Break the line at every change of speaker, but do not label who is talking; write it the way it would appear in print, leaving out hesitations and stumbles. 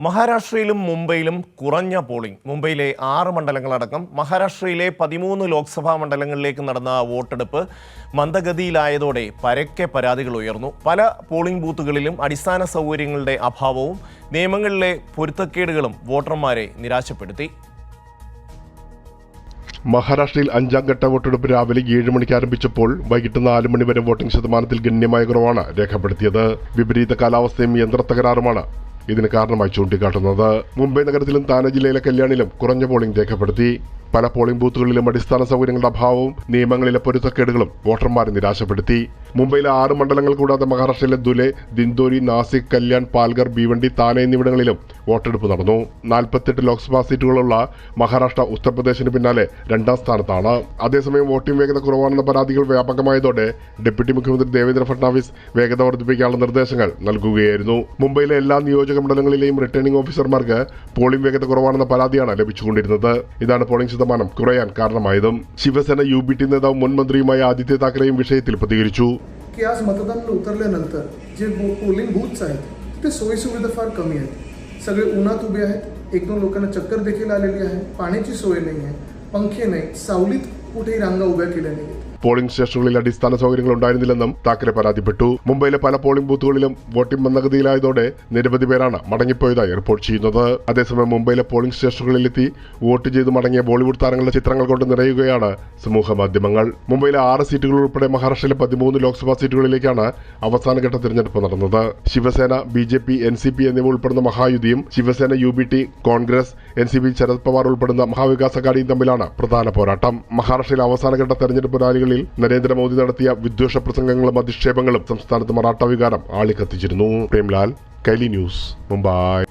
മഹാരാഷ്ട്രയിലും മുംബൈയിലും കുറഞ്ഞ പോളിംഗ്. മുംബൈയിലെ 6 മണ്ഡലങ്ങളടക്കം മഹാരാഷ്ട്രയിലെ 13 ലോക്സഭാ മണ്ഡലങ്ങളിലേക്ക് നടന്ന വോട്ടെടുപ്പ് മന്ദഗതിയിലായതോടെ പരക്കെ പരാതികൾ ഉയർന്നു. പല പോളിംഗ് ബൂത്തുകളിലും അടിസ്ഥാന സൗകര്യങ്ങളുടെ അഭാവവും നിയമങ്ങളിലെ പൊരുത്തക്കേടുകളും വോട്ടർമാരെ നിരാശപ്പെടുത്തി.
മഹാരാഷ്ട്രയിൽ 5ാം ഘട്ട വോട്ടെടുപ്പ് രാവിലെ 7 മണിക്ക് ആരംഭിച്ചപ്പോൾ വൈകിട്ട് 4 മണി വരെ വോട്ടിംഗ് ശതമാനത്തിൽ ഗണ്യമായ കുറവാണ് രേഖപ്പെടുത്തിയത്. വിപരീത കാലാവസ്ഥയും യന്ത്രത്തകരാറുമാണ് ഇതിന് കാരണമായി ചൂണ്ടിക്കാട്ടുന്നത്. മുംബൈ നഗരത്തിലും താനെ ജില്ലയിലെ കല്യാണിലും കുറഞ്ഞ പോളിംഗ് രേഖപ്പെടുത്തി. പല പോളിംഗ് ബൂത്തുകളിലും അടിസ്ഥാന സൗകര്യങ്ങളുടെ അഭാവവും നിയമങ്ങളിലെ പൊരുത്തക്കേടുകളും വോട്ടർമാരെ നിരാശപ്പെടുത്തി. മുംബൈയിലെ 6 മണ്ഡലങ്ങൾ കൂടാതെ മഹാരാഷ്ട്രയിലെ ദുലെ, ദിൻദോരി, നാസിക്, കല്യാൺ, പാൽഗർ, ഭീവണ്ടി, താനെ എന്നിവിടങ്ങളിലും വോട്ടെടുപ്പ് നടന്നു. 48 ലോക്സഭാ സീറ്റുകളുള്ള മഹാരാഷ്ട്ര ഉത്തർപ്രദേശിന് പിന്നാലെ 2ാം സ്ഥാനത്താണ്. അതേസമയം വോട്ടിംഗ് വേഗത കുറവാണെന്ന പരാതികൾ വ്യാപകമായതോടെ ഡെപ്യൂട്ടി മുഖ്യമന്ത്രി ദേവേന്ദ്ര ഫഡ്നാവിസ് വേഗത വർദ്ധിപ്പിക്കാനുള്ള നിർദ്ദേശങ്ങൾ നൽകുകയായിരുന്നു. മുംബൈയിലെ എല്ലാ നിയോജക മണ്ഡലങ്ങളിലെയും റിട്ടേണിംഗ് ഓഫീസർമാർക്ക് പോളിംഗ് വേഗത കുറവാണെന്ന പരാതിയാണ് ലഭിച്ചുകൊണ്ടിരുന്നത്. ഇതാണ് പോളിംഗ് ശതമാനം കുറയാൻ കാരണമായതും. ശിവസേന UBT നേതാവ് മുൻ മന്ത്രിയുമായ ആദിത്യ താക്കറെയും വിഷയത്തിൽ പ്രതികരിച്ചു.
आज मतदानाला उतरल्यानंतर जे पोलिंग बूथ्स आहेत तिथे सोयी सुविधा फार कमी आहेत. सगळे उन्हात उभे आहेत. 1-2 लोकांना चक्कर देखील आलेली आहे. पाण्याची सोय नाही आहे. पंखे नाहीत. सावलीत कुठेही रांगा उभ्या केल्या नाहीत.
പോളിംഗ് സ്റ്റേഷനുകളിൽ അടിസ്ഥാന സൗകര്യങ്ങൾ ഉണ്ടായിരുന്നില്ലെന്നും താക്കറെ പരാതിപ്പെട്ടു. മുംബൈയിലെ പല പോളിംഗ് ബൂത്തുകളിലും വോട്ടിംഗ് മന്ദഗതിയിലായതോടെ നിരവധി പേരാണ് മടങ്ങിപ്പോയതായി റിപ്പോർട്ട് ചെയ്യുന്നത്. അതേസമയം മുംബൈയിലെ പോളിംഗ് സ്റ്റേഷനുകളിലെത്തി വോട്ട് ചെയ്ത് മടങ്ങിയ ബോളിവുഡ് താരങ്ങളുടെ ചിത്രങ്ങൾ കൊണ്ട് നിറയുകയാണ് സമൂഹ മാധ്യമങ്ങൾ. മുംബൈയിലെ 6 സീറ്റുകൾ ഉൾപ്പെടെ മഹാരാഷ്ട്രയിലെ 13 ലോക്സഭാ സീറ്റുകളിലേക്കാണ് അവസാനഘട്ട തിരഞ്ഞെടുപ്പ് നടന്നത്. ശിവസേന, BJP, NCP എന്നിവ ഉൾപ്പെടുന്ന മഹായുതിയും ശിവസേന, UBT, കോൺഗ്രസ്, NCP, ശരത് പവാർ ഉൾപ്പെടുന്ന മഹാവികാസ് അഘാഡിയും തമ്മിലാണ് പ്രധാന പോരാട്ടം. മഹാരാഷ്ട്രയിലെ അവസാനഘട്ട തെരഞ്ഞെടുപ്പ് റാലികളിൽ നരേന്ദ്രമോദി നടത്തിയ വിദ്വേഷ പ്രസംഗങ്ങളും അധിക്ഷേപങ്ങളും സംസ്ഥാനത്ത് മറാഠ വികാരം ആളിക്കത്തിച്ചിരുന്നു. പ്രേംലാൽ, കൈലി ന്യൂസ്, മുംബൈ.